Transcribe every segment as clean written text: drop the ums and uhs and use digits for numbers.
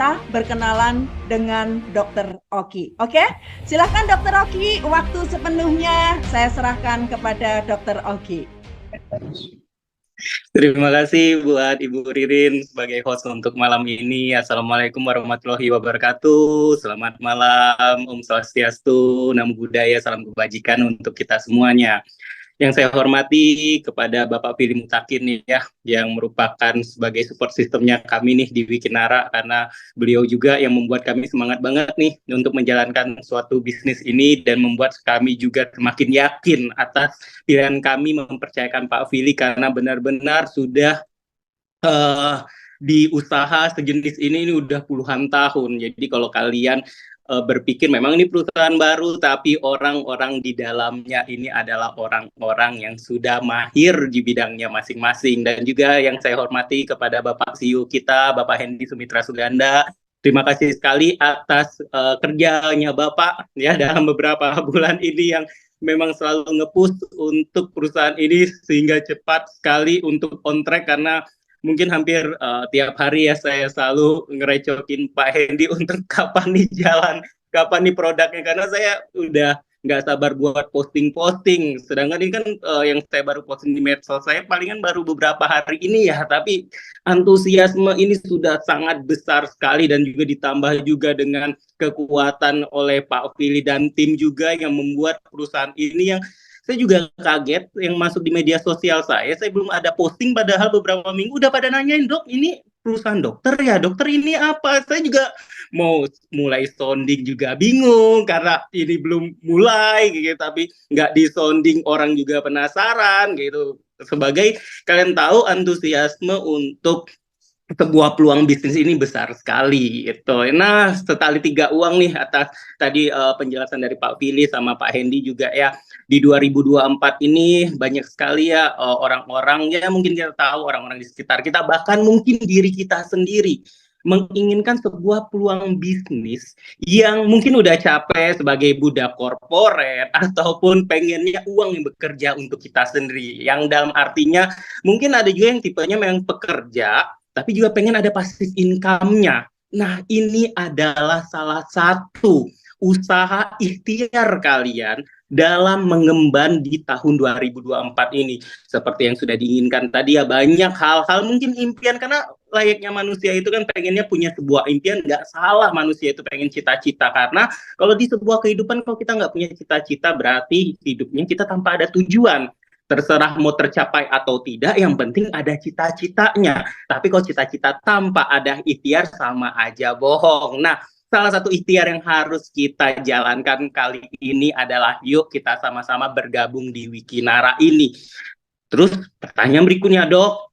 kita berkenalan dengan Dr. Oki. Oke, silahkan Dr. Oki, waktu sepenuhnya saya serahkan kepada Dr. Oki. Terima kasih buat Ibu Ririn sebagai host untuk malam ini. Assalamualaikum warahmatullahi wabarakatuh. Selamat malam, Om Swastiastu, Namo Buddhaya, salam kebajikan untuk kita semuanya. Yang saya hormati kepada Bapak Pilih Mutakin nih ya, yang merupakan sebagai support sistemnya kami nih di Wikinara, karena beliau juga yang membuat kami semangat banget nih untuk menjalankan suatu bisnis ini dan membuat kami juga semakin yakin atas pilihan kami mempercayakan Pak Pilih, karena benar-benar sudah di usaha sejenis ini udah puluhan tahun. Jadi kalau kalian berpikir memang ini perusahaan baru, tapi orang-orang di dalamnya ini adalah orang-orang yang sudah mahir di bidangnya masing-masing. Dan juga yang saya hormati kepada Bapak CEO kita, Bapak Hendy Sumitra Suganda. Terima kasih sekali atas kerjanya Bapak ya dalam beberapa bulan ini yang memang selalu nge-push untuk perusahaan ini sehingga cepat sekali untuk on track, karena mungkin hampir tiap hari ya saya selalu ngerecokin Pak Hendy untuk kapan nih jalan, kapan nih produknya, karena saya udah nggak sabar buat posting-posting. Sedangkan ini kan yang saya baru posting di medsos saya palingan baru beberapa hari ini ya, tapi antusiasme ini sudah sangat besar sekali dan juga ditambah juga dengan kekuatan oleh Pak Fili dan tim juga yang membuat perusahaan ini yang saya juga kaget yang masuk di media sosial saya belum ada posting, padahal beberapa minggu udah pada nanyain, dok ini perusahaan dokter ya, dokter ini apa? Saya juga mau mulai sounding juga bingung karena ini belum mulai gitu, tapi nggak di sounding orang juga penasaran gitu. Sebagai kalian tahu antusiasme untuk sebuah peluang bisnis ini besar sekali gitu. Nah, setali tiga uang nih atas tadi penjelasan dari Pak Fili sama Pak Hendy juga ya, di 2024 ini banyak sekali ya orang-orang ya, mungkin kita tahu orang-orang di sekitar kita, bahkan mungkin diri kita sendiri menginginkan sebuah peluang bisnis yang mungkin udah capek sebagai budak korporat, ataupun pengennya uang yang bekerja untuk kita sendiri, yang dalam artinya mungkin ada juga yang tipenya memang pekerja tapi juga pengen ada passive income-nya. Nah, ini adalah salah satu usaha ikhtiar kalian dalam mengemban di tahun 2024 ini. Seperti yang sudah diinginkan tadi ya, banyak hal-hal mungkin impian, karena layaknya manusia itu kan pengennya punya sebuah impian. Nggak salah manusia itu pengen cita-cita, karena kalau di sebuah kehidupan kalau kita nggak punya cita-cita berarti hidupnya kita tanpa ada tujuan. Terserah mau tercapai atau tidak, yang penting ada cita-citanya. Tapi kalau cita-cita tanpa ada ikhtiar sama aja bohong. Nah, salah satu ikhtiar yang harus kita jalankan kali ini adalah yuk kita sama-sama bergabung di Wikinara ini. Terus pertanyaan berikutnya, dok,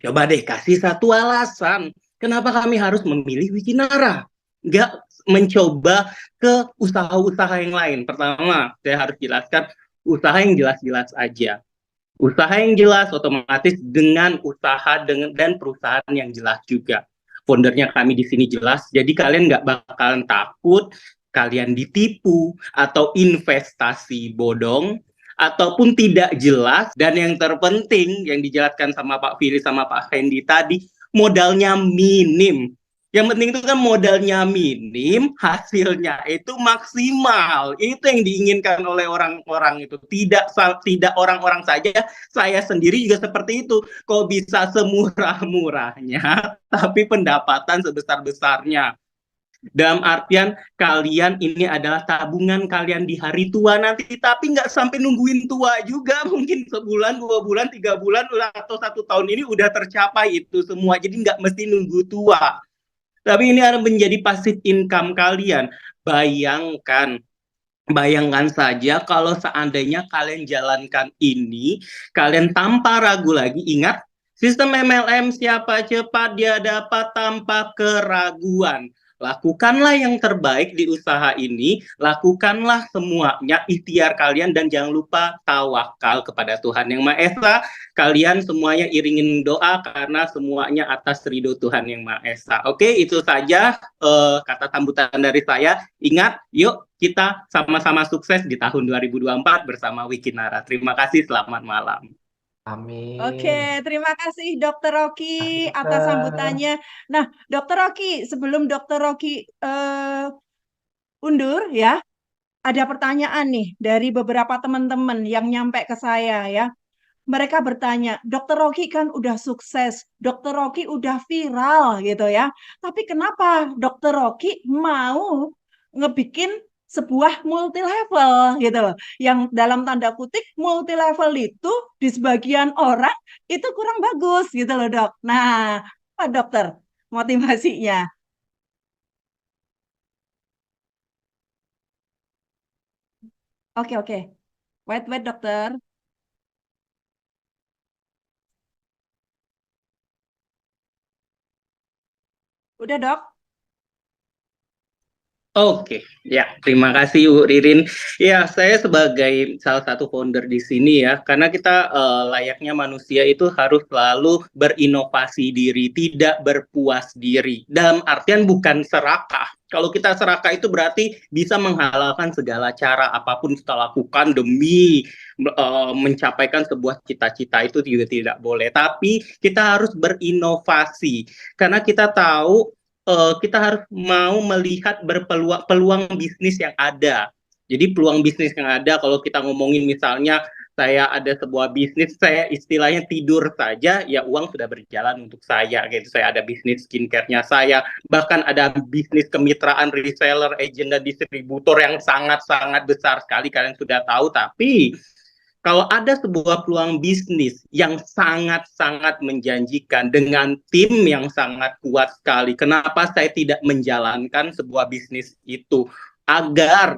coba deh kasih satu alasan kenapa kami harus memilih Wikinara, nggak mencoba ke usaha-usaha yang lain. Pertama, saya harus jelaskan usaha yang jelas-jelas aja. Usaha yang jelas otomatis dengan usaha dan perusahaan yang jelas juga. Foundernya kami di sini jelas, jadi kalian nggak bakalan takut kalian ditipu atau investasi bodong ataupun tidak jelas. Dan yang terpenting yang dijelaskan sama Pak Fili sama Pak Hendy tadi, modalnya minim. Yang penting itu kan modalnya minim, hasilnya itu maksimal. Itu yang diinginkan oleh orang-orang itu. Tidak orang-orang saja, saya sendiri juga seperti itu. Kok bisa semurah-murahnya, tapi pendapatan sebesar-besarnya. Dalam artian kalian ini adalah tabungan kalian di hari tua nanti, tapi nggak sampai nungguin tua juga, mungkin sebulan, 2 bulan, 3 bulan, atau 1 tahun ini udah tercapai itu semua. Jadi nggak mesti nunggu tua. Tapi ini akan menjadi passive income kalian. Bayangkan saja kalau seandainya kalian jalankan ini, kalian tanpa ragu lagi. Ingat, sistem MLM siapa cepat dia dapat tanpa keraguan. Lakukanlah yang terbaik di usaha ini, lakukanlah semuanya ikhtiar kalian, dan jangan lupa tawakal kepada Tuhan Yang Maha Esa. Kalian semuanya iringin doa karena semuanya atas ridho Tuhan Yang Maha Esa. Oke, itu saja kata sambutan dari saya. Ingat, yuk kita sama-sama sukses di tahun 2024 bersama Wikinara. Terima kasih, selamat malam. Oke, Amin. terima kasih Dokter Rocky Mari atas dokter. sambutannya. Nah, Dokter Rocky, sebelum Dokter Rocky undur ya, ada pertanyaan nih dari beberapa teman-teman yang nyampe ke saya ya. Mereka bertanya, Dokter Rocky kan udah sukses, Dokter Rocky udah viral gitu ya. Tapi kenapa Dokter Rocky mau ngebikin sebuah multi level gitu loh. Yang dalam tanda kutip multi level itu di sebagian orang itu kurang bagus gitu loh, Dok. Nah, apa dokter motivasinya? Oke, oke. Wait, wait, dokter. Udah, Dok? Oke, ya terima kasih Bu Ririn. Ya, saya sebagai salah satu founder di sini ya, karena kita layaknya manusia itu harus selalu berinovasi diri, tidak berpuas diri. Dalam artian bukan serakah. Kalau kita serakah itu berarti bisa menghalalkan segala cara apapun kita lakukan demi mencapaikan sebuah cita-cita itu juga tidak boleh. Tapi kita harus berinovasi karena kita tahu kita harus mau melihat berpeluang peluang bisnis yang ada. Jadi peluang bisnis yang ada kalau kita ngomongin misalnya saya ada sebuah bisnis, saya istilahnya tidur saja, ya uang sudah berjalan untuk saya gitu. Saya ada bisnis skincare-nya saya, bahkan ada bisnis kemitraan reseller, agent dan distributor yang sangat-sangat besar sekali kalian sudah tahu. Tapi kalau ada sebuah peluang bisnis yang sangat-sangat menjanjikan dengan tim yang sangat kuat sekali, kenapa saya tidak menjalankan sebuah bisnis itu agar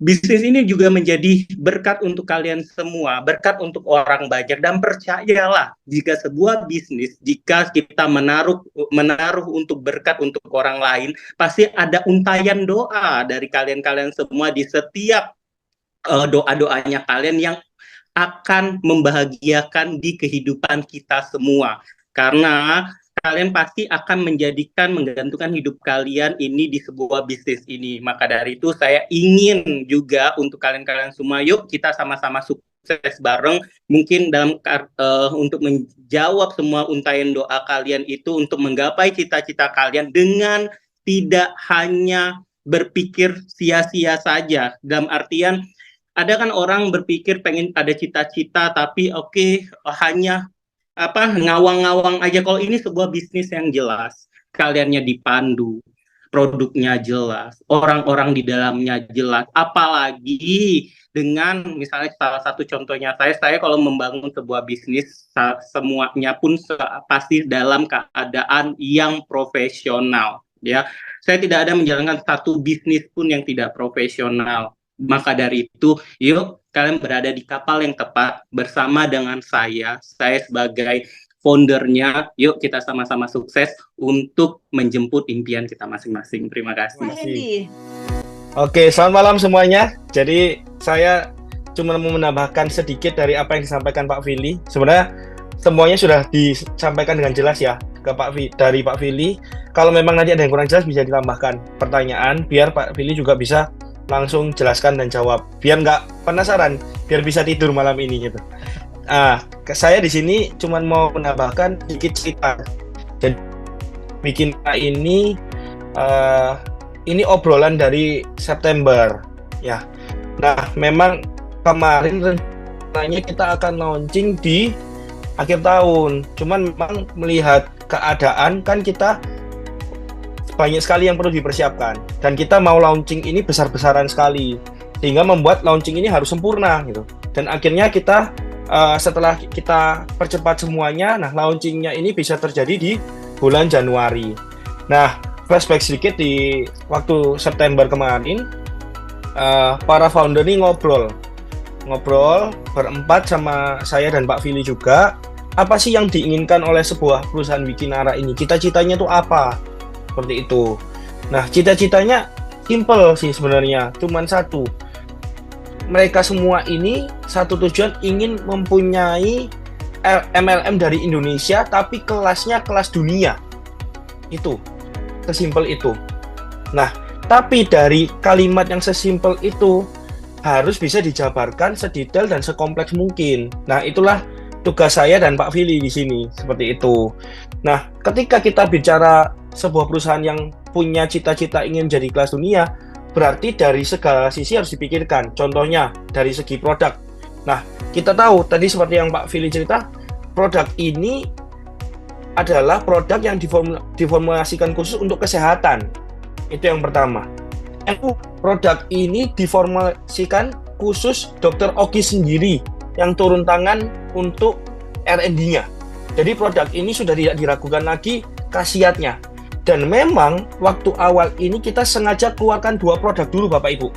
bisnis ini juga menjadi berkat untuk kalian semua, berkat untuk orang banyak, dan percayalah jika sebuah bisnis, jika kita menaruh untuk berkat untuk orang lain, pasti ada untayan doa dari kalian-kalian semua di setiap doa-doanya kalian yang akan membahagiakan di kehidupan kita semua. Karena kalian pasti akan menggantungkan hidup kalian ini di sebuah bisnis ini. Maka dari itu saya ingin juga untuk kalian-kalian semua, yuk kita sama-sama sukses bareng. Mungkin dalam untuk menjawab semua untayan doa kalian itu untuk menggapai cita-cita kalian dengan tidak hanya berpikir sia-sia saja. Dalam artian ada kan orang berpikir pengen ada cita-cita tapi hanya ngawang-ngawang aja. Kalau ini sebuah bisnis yang jelas, kaliannya dipandu, produknya jelas, orang-orang di dalamnya jelas. Apalagi dengan misalnya salah satu contohnya saya kalau membangun sebuah bisnis semuanya pun pasti dalam keadaan yang profesional ya. Saya tidak ada menjalankan satu bisnis pun yang tidak profesional. Maka dari itu, yuk kalian berada di kapal yang tepat bersama dengan saya sebagai foundernya. Yuk kita sama-sama sukses untuk menjemput impian kita masing-masing. Terima kasih. Pak Hendy. Oke, selamat malam semuanya. Jadi saya cuma mau menambahkan sedikit dari apa yang disampaikan Pak Willy. Sebenarnya semuanya sudah disampaikan dengan jelas ya dari Pak Willy. Kalau memang nanti ada yang kurang jelas bisa ditambahkan pertanyaan biar Pak Willy juga bisa langsung jelaskan dan jawab, biar nggak penasaran, biar bisa tidur malam ini gitu. Saya di sini cuma mau menambahkan sedikit cerita. Jadi bikin ini obrolan dari September ya. Nah, memang kemarin rencananya kita akan launching di akhir tahun. Cuman memang melihat keadaan kan kita banyak sekali yang perlu dipersiapkan dan kita mau launching ini besar-besaran sekali sehingga membuat launching ini harus sempurna gitu. Dan akhirnya kita setelah kita percepat semuanya, nah launchingnya ini bisa terjadi di bulan Januari. Nah, flashback sedikit di waktu September kemarin, para founder ini ngobrol berempat sama saya dan Pak Willy juga. Apa sih yang diinginkan oleh sebuah perusahaan Wikinara ini? Cita-citanya tuh apa? Seperti itu. Nah, cita-citanya simple sih sebenarnya, cuman satu. Mereka semua ini satu tujuan ingin mempunyai MLM dari Indonesia tapi kelasnya kelas dunia. Itu, sesimpel itu. Nah, tapi dari kalimat yang sesimpel itu harus bisa dijabarkan sedetail dan sekompleks mungkin. Nah, itulah tugas saya dan Pak Fili di sini seperti itu. Nah, ketika kita bicara sebuah perusahaan yang punya cita-cita ingin jadi kelas dunia, berarti dari segala sisi harus dipikirkan. Contohnya dari segi produk. Nah, kita tahu tadi seperti yang Pak Fili cerita, produk ini adalah produk yang diformulasikan khusus untuk kesehatan. Itu yang pertama. Produk ini diformulasikan khusus Dr. Oki sendiri yang turun tangan untuk R&D-nya. Jadi produk ini sudah tidak diragukan lagi khasiatnya. Dan memang waktu awal ini kita sengaja keluarkan 2 produk dulu Bapak Ibu.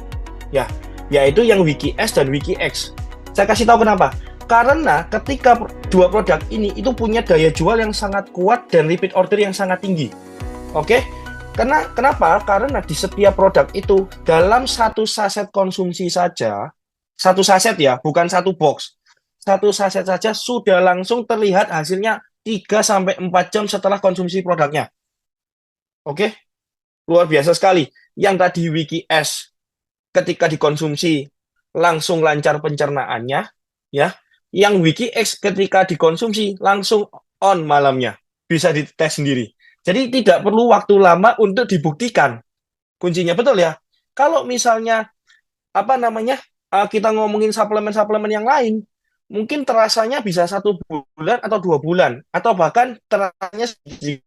Ya, yaitu yang Wiki S dan Wiki X. Saya kasih tahu kenapa. Karena ketika 2 produk ini itu punya daya jual yang sangat kuat dan repeat order yang sangat tinggi. Oke? Kenapa? Karena di setiap produk itu dalam 1 saset konsumsi saja, 1 saset ya, bukan 1 box. 1 saset saja sudah langsung terlihat hasilnya 3-4 jam setelah konsumsi produknya. Oke? Luar biasa sekali. Yang tadi Wiki S ketika dikonsumsi langsung lancar pencernaannya, ya. Yang Wiki X ketika dikonsumsi langsung on malamnya. Bisa dites sendiri. Jadi tidak perlu waktu lama untuk dibuktikan. Kuncinya betul ya. Kalau misalnya kita ngomongin suplemen-suplemen yang lain, mungkin terasanya bisa 1 bulan atau 2 bulan, atau bahkan terasanya sedikit.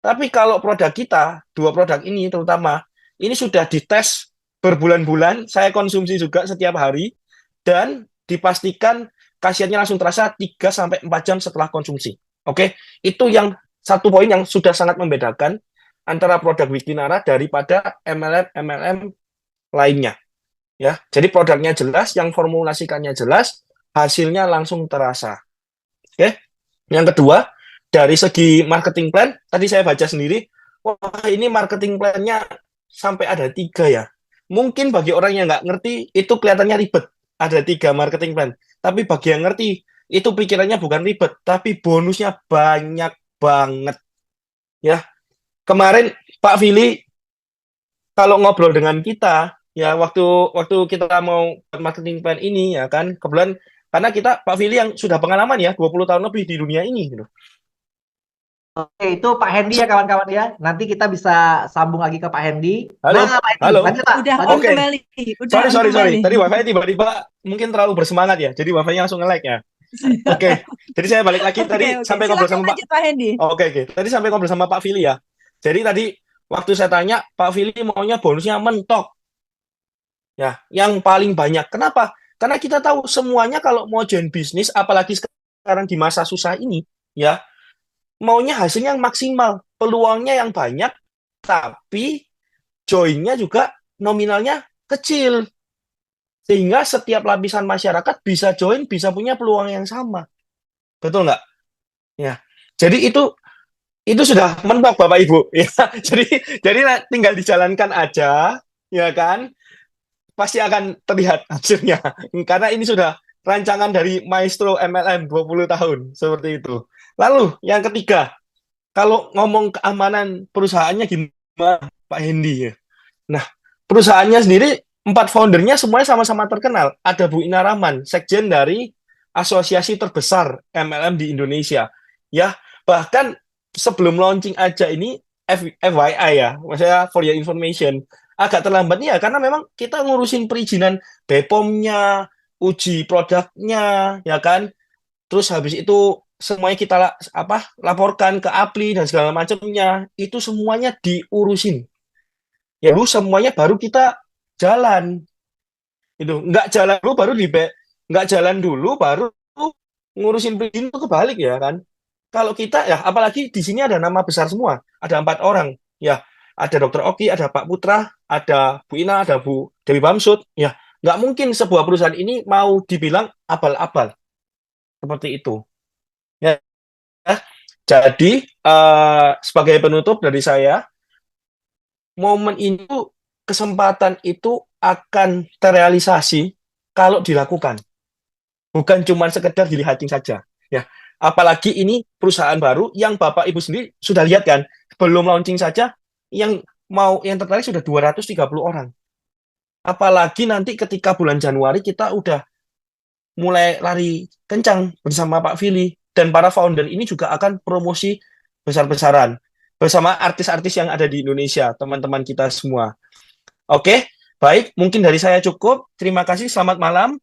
Tapi kalau produk kita, 2 produk ini terutama, ini sudah dites berbulan-bulan, saya konsumsi juga setiap hari, dan dipastikan khasiatnya langsung terasa 3-4 jam setelah konsumsi. Oke? Itu yang satu poin yang sudah sangat membedakan antara produk Wikinara daripada MLM lainnya. Ya, jadi produknya jelas, yang formulasikannya jelas, hasilnya langsung terasa. Oke? Yang kedua, dari segi marketing plan, tadi saya baca sendiri, wah ini marketing plan-nya sampai ada 3 ya. Mungkin bagi orang yang nggak ngerti, itu kelihatannya ribet. Ada 3 marketing plan. Tapi bagi yang ngerti, itu pikirannya bukan ribet, tapi bonusnya banyak banget. Ya, kemarin Pak Fili kalau ngobrol dengan kita, ya waktu kita mau buat marketing plan ini ya kan, kebetulan karena kita Pak Fili yang sudah pengalaman ya 20 tahun lebih di dunia ini gitu. Oke, itu Pak Hendy ya kawan-kawan ya. Nanti kita bisa sambung lagi ke Pak Hendy. Halo, Nah, Pak Hendy, halo. lanjut Pak. Udah Lanjut. on Oke. kembali. Udah on Sorry. kembali. Tadi wifi tiba-tiba mungkin terlalu bersemangat ya, jadi wifi-nya langsung nge-lag ya. Oke, jadi saya balik lagi tadi sampai ngobrol Silakan sama Pak. lanjut, Pak Hendy. Oke. Tadi sampai ngobrol sama Pak Fili ya. Jadi tadi waktu saya tanya, Pak Fili maunya bonusnya mentok. Ya, yang paling banyak. Kenapa? Karena kita tahu semuanya kalau mau join bisnis, apalagi sekarang di masa susah ini, ya, maunya hasilnya yang maksimal, peluangnya yang banyak, tapi join-nya juga nominalnya kecil. Sehingga setiap lapisan masyarakat bisa join, bisa punya peluang yang sama. Betul nggak? Ya. Jadi itu sudah mentok Bapak Ibu. Ya. Jadi tinggal dijalankan aja, ya kan? Pasti akan terlihat hasilnya. Karena ini sudah rancangan dari Maestro MLM 20 tahun. Seperti itu. Lalu yang ketiga, kalau ngomong keamanan perusahaannya gimana Pak Hendy? Nah, perusahaannya sendiri, 4 foundernya semuanya sama-sama terkenal. Ada Bu Ina Rahman, sekjen dari asosiasi terbesar MLM di Indonesia. Ya, bahkan sebelum launching aja ini, FYI ya, maksudnya for your information, agak terlambat nih ya, karena memang kita ngurusin perizinan BPOM-nya, uji produknya, ya kan. Terus habis itu semuanya kita laporkan ke APLI dan segala macamnya, itu semuanya diurusin. Ya, lu semuanya baru kita jalan. Itu nggak jalan dulu baru ngurusin perizinan, itu kebalik ya kan. Kalau kita ya, apalagi di sini ada nama besar semua, ada 4 orang ya. Ada Dr. Oki, ada Pak Putra, ada Bu Ina, ada Bu Dewi Bamsud. Ya, nggak mungkin sebuah perusahaan ini mau dibilang abal-abal. Seperti itu. Ya. Jadi, sebagai penutup dari saya, momen itu, kesempatan itu akan terrealisasi kalau dilakukan. Bukan cuma sekedar dilihatin saja. Ya. Apalagi ini perusahaan baru yang Bapak Ibu sendiri sudah lihat kan, belum launching saja, yang tertarik sudah 230 orang. Apalagi nanti ketika bulan Januari kita udah mulai lari kencang bersama Pak Vili, dan para founder ini juga akan promosi besar-besaran bersama artis-artis yang ada di Indonesia, teman-teman kita semua. Oke, baik, mungkin dari saya cukup. Terima kasih, selamat malam.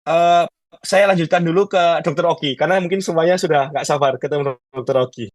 Eh, saya lanjutkan dulu ke Dr. Oki, karena mungkin semuanya sudah nggak sabar ketemu Dr. Oki.